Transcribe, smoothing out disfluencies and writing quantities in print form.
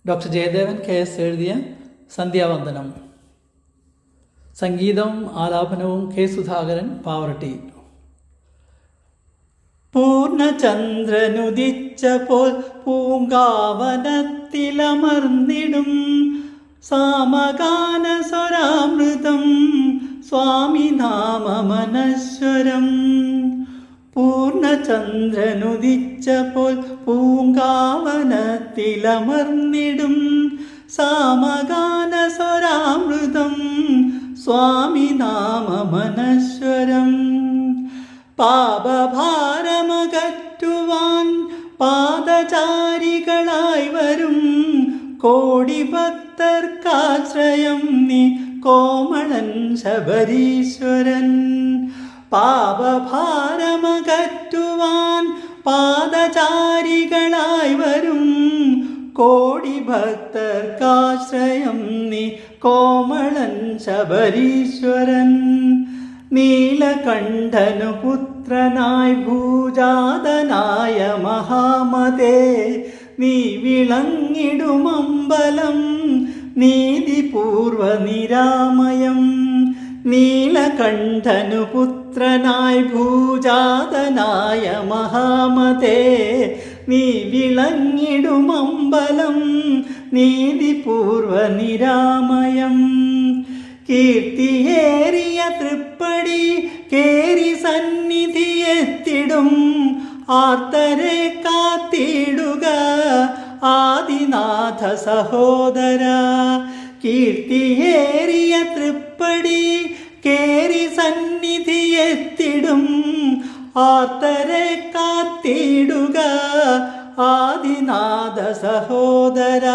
Doctor Jayadevan KS എഴുതിയ സന്ധ്യാവന്ദനം. സംഗീതവും ആലാപനവും K. Sudhakaran, Pavaratti. പൂർണ്ണചന്ദ്രനുദിച്ചപ്പോൾ പൂങ്കാവനത്തിലമർന്നിടും സാമഗാന സ്വരാമൃതം സ്വാമിനാമമനശ്വരം. പൂർണ്ണചന്ദ്രനുദിച്ചപ്പോൾ പൂങ്കാവനത്തിലമർന്നിടും സാമഗാന സ്വരാമൃതം സ്വാമിനാമമനശ്വരം. പാപഭാരമകറ്റുവാൻ പാദചാരികളായി വരും കോടി ഭക്തർക്കാശ്രയം നീ കോമളൻ ശബരീശ്വരൻ. പാപഭാരമകറ്റുവാൻ പാദചാരികളായി വരും കോടി ഭക്തർക്കാശ്രയം നീ കോമളൻ ശബരീശ്വരൻ. നീലകണ്ഠനു പുത്രനായി ഭൂജാതനായ മഹാമതേ നീ വിളങ്ങിടുമമ്പലം നീതിപൂർവ നിരാമയം. നീലകണ്ഠനു പുത്രനായി ഭൂജാതനായ മഹാമതേ നീ വിളങ്ങിടുമമ്പലം നീതിപൂർവ നിരാമയം. കീർത്തിയേറിയ തൃപ്പടി കേറി സന്നിധിയെത്തിടും ആർത്തരെ കാത്തിടുക ആദിനാഥ സഹോദര. കീർത്തിയേറിയ തൃപ്പടി കേറി സന്നിധിയെത്തിടും ആർത്തരെ കാത്തിടുക ആദിനാഥ സഹോദര.